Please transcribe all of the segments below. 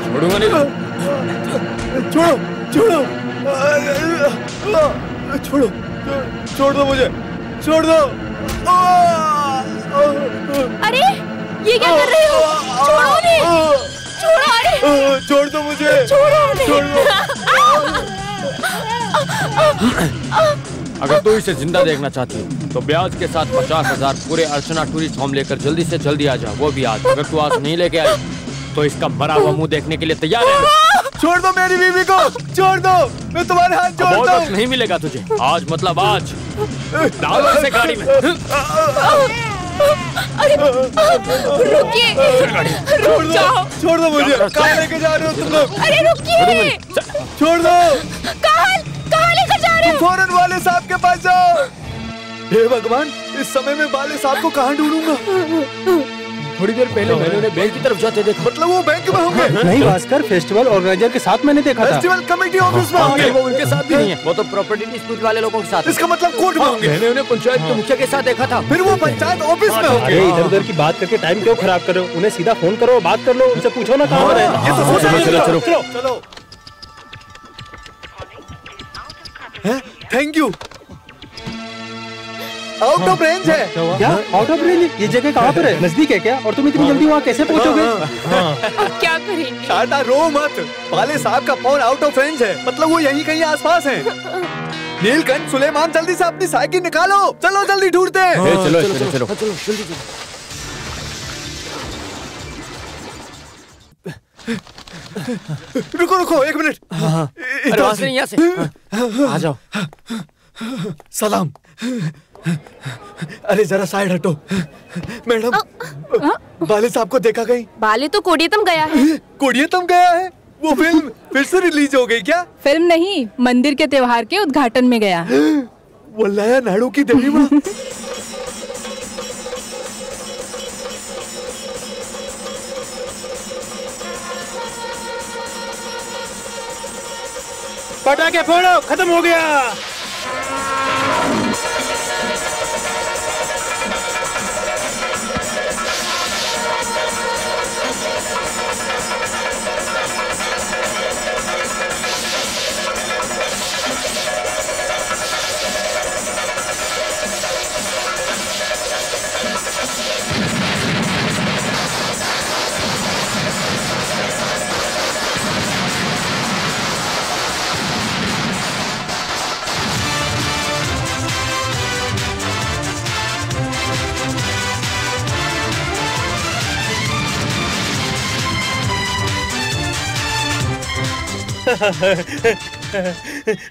छोड़ूंगा नहीं। छोड़ो छोड़ो छोड़ो, छोड़ दो मुझे, छोड़ दो। अरे ये क्या कर रहे हो? छोड़ो उन्हें, छोड़ो। अरे छोड़ दो मुझे, छोड़ो उन्हें। छोड़ दो। अगर तू इसे जिंदा देखना चाहती है तो ब्याज के साथ 50,000 पूरे अर्चना टूरिस्ट होम लेकर जल्दी से जल्दी आ जा, वो भी आज। अगर तू आज नहीं लेके आई तो इसका मरा हुआ मुंह देखने के लिए तैयार है? छोड़ दो मेरी बीवी को, छोड़ दो, मैं तुम्हारे हाथ जोड़ता हूँ। बहुत वक्त नहीं मिलेगा तुझे, आज मतलब आज। डालो इसे गाड़ी में। अरे रुकिए, रुक जाओ। छोड़ दो मुझे, कहाँ लेके जा रहे हो तुम लोग? अरे रुकिए, छोड़ दो। कहाँ लेकर जा रहे हो? फौरन वाले साहब के पास जाओ। हे भगवान, इस समय में वाले साहब को कहाँ ढूंढूंगा? थोड़ी देर पहले मैंने उन्हें बैंक की तरफ जाते देखा। मतलब वो बैंक में होंगे? नहीं भास्कर, फेस्टिवल ऑर्गेनाइजर के साथ मैंने देखा था। फेस्टिवल कमेटी ऑफिस में होंगे? वो उनके साथ भी नहीं है, वो तो प्रॉपर्टी डिस्प्यूट वाले लोगों के साथ। इसका मतलब कोर्ट में होंगे? मैंने उन्हें पंचायत के मुखिया के साथ देखा था। फिर वो पंचायत ऑफिस में होंगे? अरे इधर उधर की बात करके टाइम क्यों खराब करो? उन्हें सीधा फोन करो, बात कर लो, उनसे पूछो ना कहाँ है। चलो। Thank you. Out of range है। क्या आउट ऑफ रेंज? ये जगह कहाँ पर है? नजदीक है क्या? और तुम इतनी जल्दी वहाँ कैसे पहुँचोगे? अब क्या करेंगे? शारदा रो मत, वाले साहब का फोन आउट ऑफ रेंज है, मतलब वो यहीं कहीं आसपास है। नीलकंठ, सुलेमान, जल्दी से अपनी साइकिल निकालो, चलो जल्दी ढूंढते हैं। चलो। रुको 1 मिनट। यहाँ से आ जाओ। सलाम। अरे जरा साइड हटो। मैडम, बाले साहब को देखा कहीं? बाले तो कोडियतम गया है। कोडियतम गया है? वो फिल्म फिर से रिलीज हो गई क्या? फिल्म नहीं, मंदिर के त्योहार के उद्घाटन में गया। वल्लाया नाड़ू की देवी माँ। पटाखे फोड़ो, खत्म हो गया।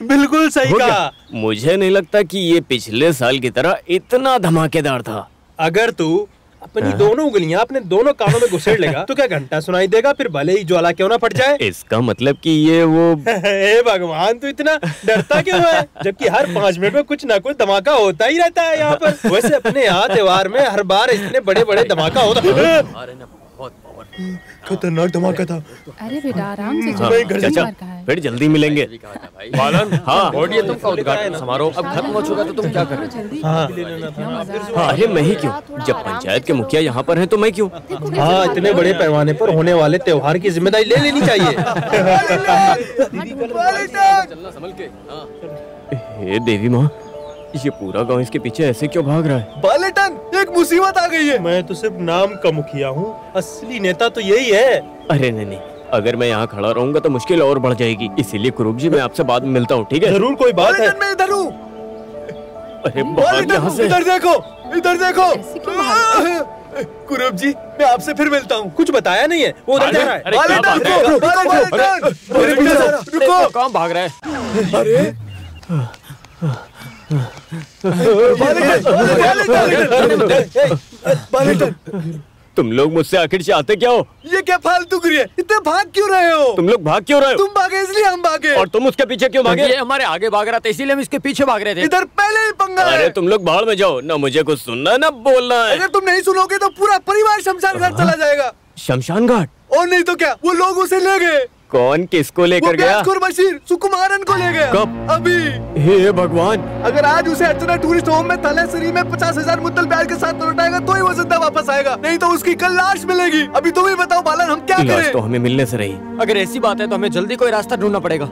बिल्कुल सही कहा। मुझे नहीं लगता कि ये पिछले साल की तरह इतना धमाकेदार था। अगर तू अपनी दोनों उंगलियां अपने दोनों कानों में घुसेड़ लेगा तो क्या घंटा सुनाई देगा, फिर भले ही ज्वाला क्यों ना फट जाए। इसका मतलब कि ये वो हे भगवान, तू इतना डरता क्यों है? जबकि हर 5 मिनट में कुछ ना कुछ धमाका होता ही रहता है यहाँ पर। वैसे अपने यहाँ त्योहार में हर बार इतने बड़े बड़े धमाका होता है। खतरनाक धमाका था। अरे बेटा आराम से चाचा, फिर जल्दी मिलेंगे। बालन, हाँ, कोडियतम का उद्घाटन समारोह अब खत्म हो चुका तो तुम क्या कर रहे हो? अरे मैं ही क्यों? जब पंचायत के मुखिया यहाँ पर हैं तो मैं क्यों? हाँ, इतने बड़े पैमाने पर होने वाले त्योहार की जिम्मेदारी ले लेनी चाहिए। हे देवी माँ, ये पूरा गांव इसके पीछे ऐसे क्यों भाग रहा है? बालेटन, एक मुसीबत आ गई है। मैं तो सिर्फ नाम का मुखिया हूँ, असली नेता तो यही है। अरे नहीं, अगर मैं यहाँ खड़ा रहूंगा तो मुश्किल और बढ़ जाएगी। इसीलिए कुरूप जी, मैं आपसे बाद में मिलता हूँ, ठीक है? जरूर, कोई बात है। मैं इधर हूँ। अरे बाहर यहाँ से। इधर देखो, इधर देखो। कुरूप जी, मैं आपसे फिर मिलता हूँ। कुछ बताया नहीं है, वो उधर जा रहा है। रुको, कहाँ भाग रहा है? अरे तुम लोग मुझसे आखिर चाहते क्या हो? ये क्या फालतू गिरी है? इतने भाग क्यों रहे हो? तुम लोग भाग क्यों रहे हो? तुम भागे इसलिए हम भागे। और तुम उसके पीछे क्यों भागे? ये हमारे आगे भाग रहा था इसीलिए हम इसके पीछे भाग रहे थे। इधर पहले ही पंगा है। अरे तुम लोग भाड़ में जाओ ना, मुझे कुछ सुनना ना बोलना है। अगर तुम नहीं सुनोगे तो पूरा परिवार शमशान घाट चला जाएगा। शमशान घाट? और नहीं तो क्या, वो लोग उसे ले गए। कौन किसको लेकर गया? बशीर सुकुमारन को ले गया। कब? अभी। हे भगवान, अगर आज उसे अर्चना टूरिस्ट होम में थैलेसरी में 50,000 मुद्दल प्यार के साथ लौटाएगा तो ही वो जिंदा वापस आएगा, नहीं तो उसकी कल लाश मिलेगी। अभी तुम ही बताओ बालन, हम क्या करें? लाश तो हमें मिलने से रही। अगर ऐसी बात है तो हमें जल्दी कोई रास्ता ढूंढना पड़ेगा।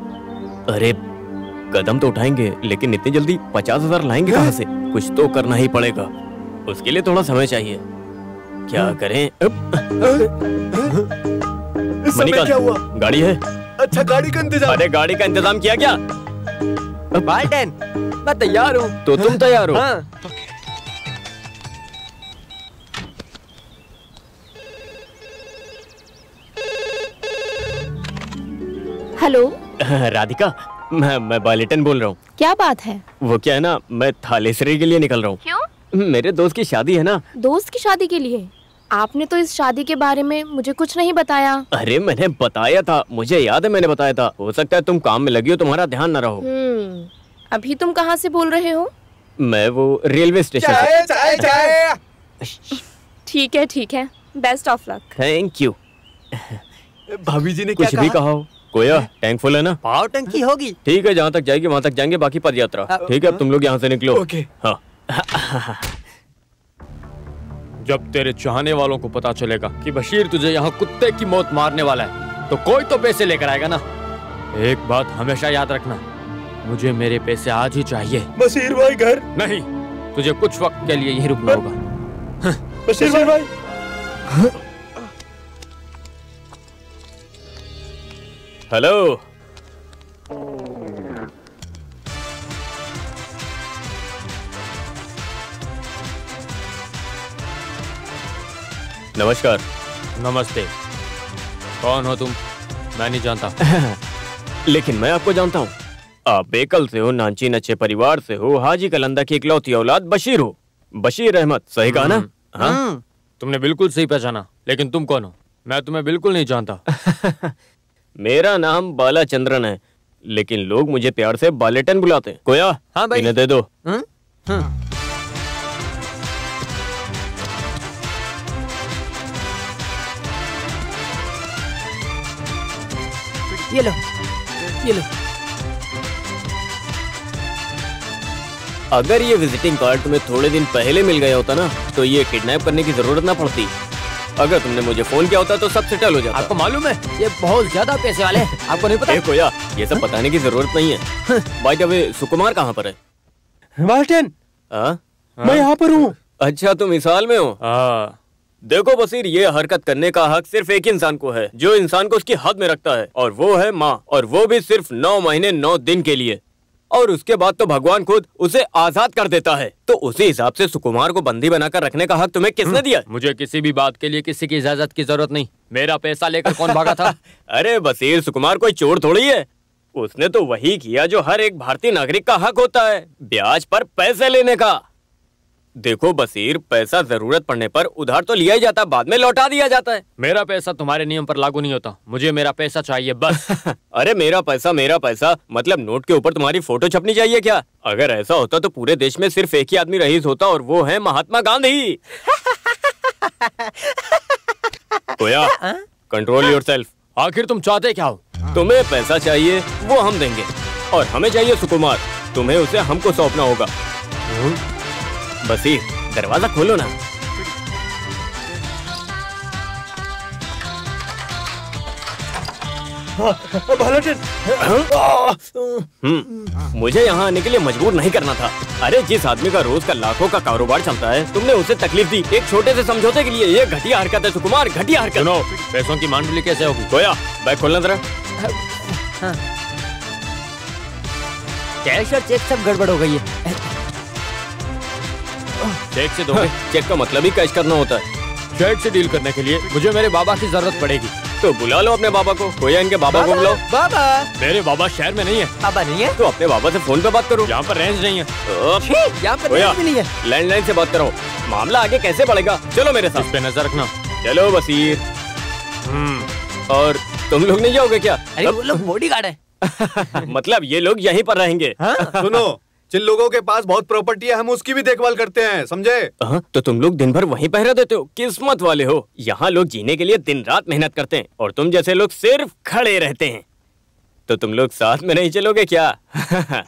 अरे कदम तो उठाएंगे, लेकिन इतनी जल्दी 50,000 लाएंगे कहाँ से? कुछ तो करना ही पड़ेगा, उसके लिए थोड़ा समय चाहिए। क्या करें? इस समय क्या हुआ? गाड़ी है? अच्छा, गाड़ी का इंतजाम। अरे गाड़ी का इंतजाम किया क्या? बाल्टन, मैं तैयार हूँ। तो तुम तैयार हो? हाँ। हेलो, राधिका, मैं बालेटन बोल रहा हूँ। क्या बात है? वो क्या है ना, मैं थालेसरी के लिए निकल रहा हूँ। क्यों? मेरे दोस्त की शादी है ना। दोस्त की शादी के लिए? आपने तो इस शादी के बारे में मुझे कुछ नहीं बताया। अरे मैंने बताया था, मुझे याद है मैंने बताया था। हो सकता है तुम काम में लगी हो, तुम्हारा ध्यान न रहो। अभी तुम कहाँ से बोल रहे हो? मैं वो रेलवे स्टेशन से। चाय चाय। ठीक है, best of luck. Thank you. भाभी जी ने क्या कुछ कहा? भी कहा हो। कोया, टैंक फुल है ना? पावर टंकी होगी। ठीक है, जहाँ तक जाएगी वहाँ तक जाएंगे, बाकी पद यात्रा। ठीक है, अब तुम लोग यहाँ से निकलो। ओके। हाँ। जब तेरे चाहने वालों को पता चलेगा कि बशीर तुझे यहाँ कुत्ते की मौत मारने वाला है, तो कोई तो पैसे लेकर आएगा ना। एक बात हमेशा याद रखना, मुझे मेरे पैसे आज ही चाहिए। बशीर भाई घर नहीं, तुझे कुछ वक्त के लिए यहीं रुकना होगा। बशीर भाई। हेलो। नमस्कार। नमस्ते। कौन हो तुम? मैं नहीं जानता। लेकिन मैं आपको जानता हूँ। आप बेकल से हो, नानची नच्छे परिवार से हो, हाजी कलंदा की इकलौती औलाद बशीर हो। बशीर अहमद, सही कहा ना? हाँ? तुमने बिल्कुल सही पहचाना, लेकिन तुम कौन हो? मैं तुम्हें बिल्कुल नहीं जानता। मेरा नाम बालाचंद्रन है, लेकिन लोग मुझे प्यार से बालेटन बुलाते हैं। कोया, हाँ भाई। इन्हें दे दो। ये लो, ये लो। अगर ये विजिटिंग कार्ड तुम्हें थोड़े दिन पहले मिल गया होता ना, तो ये किडनैप करने की जरूरत ना पड़ती। अगर तुमने मुझे फोन किया होता तो सब सेटल हो जाता। आपको मालूम है ये बहुत ज्यादा पैसे वाले हैं, आपको नहीं पता? कोया, ये सब बताने की जरूरत नहीं है। बाय द वे, सुकुमार कहाँ पर है? बाल्टन, मैं यहाँ पर हूँ। अच्छा, तुम इस हाल में हो? देखो बशीर, ये हरकत करने का हक सिर्फ एक इंसान को है, जो इंसान को उसकी हद में रखता है, और वो है माँ, और वो भी सिर्फ 9 महीने 9 दिन के लिए। और उसके बाद तो भगवान खुद उसे आजाद कर देता है। तो उसी हिसाब से सुकुमार को बंदी बनाकर रखने का हक तुम्हें किसने दिया? मुझे किसी भी बात के लिए किसी की इजाजत की जरूरत नहीं। मेरा पैसा लेकर कौन भागा था? अरे बशीर, सुकुमार कोई चोर थोड़ी है। उसने तो वही किया जो हर एक भारतीय नागरिक का हक होता है, ब्याज पर पैसे लेने का। देखो बशीर, पैसा जरूरत पड़ने पर उधार तो लिया ही जाता, बाद में लौटा दिया जाता है। मेरा पैसा तुम्हारे नियम पर लागू नहीं होता, मुझे मेरा पैसा चाहिए बस। अरे मेरा पैसा मतलब नोट के ऊपर तुम्हारी फोटो छपनी चाहिए क्या? अगर ऐसा होता तो पूरे देश में सिर्फ एक ही आदमी रईस होता, और वो है महात्मा गांधी। कोया, कंट्रोल योरसेल्फ। आखिर तुम चाहते क्या हो? तुम्हें पैसा चाहिए, वो हम देंगे, और हमें चाहिए सुकुमार, तुम्हें उसे हमको सौंपना होगा। बशीर, दरवाजा खोलो ना। मुझे यहाँ आने के लिए मजबूर नहीं करना था। अरे जिस आदमी का रोज का लाखों का कारोबार चलता है, तुमने उसे तकलीफ दी एक छोटे से समझौते के लिए। ये घटिया हरकत है सुकुमार, घटिया हरकत। सुनो, पैसों की मांडली कैसे होगी? गोया, बैग खोलना जरा। कैश और चेक सब गड़बड़ हो गई है। चेक से दोगे? चेक का मतलब ही कैश करना होता है। चेक से डील करने के लिए मुझे मेरे बाबा की जरूरत पड़ेगी। तो बुला लो अपने बाबा को। कोई इनके बाबा को बुलाओ। बाबा। मेरे बाबा शहर में नहीं है। बाबा नहीं है? तो अपने बाबा से फोन पे बात करो। यहाँ पर रेंज नहीं है। यहाँ पर रेंज भी नहीं है। लैंडलाइन से बात करो। मामला आगे कैसे बढ़ेगा? चलो मेरे साथ। इस पे नजर रखना। चलो बशीर। और तुम लोग नहीं जाओगे क्या? अरे वो लोग बॉडीगार्ड है। मतलब ये लोग यहीं पर रहेंगे। सुनो, जिन लोगों के पास बहुत प्रॉपर्टी है हम उसकी भी देखभाल करते हैं, समझे? तो तुम लोग दिन भर वहीं पहरा देते हो, किस्मत वाले हो। यहाँ लोग जीने के लिए दिन रात मेहनत करते हैं और तुम जैसे लोग सिर्फ खड़े रहते हैं। तो तुम लोग साथ में नहीं चलोगे क्या?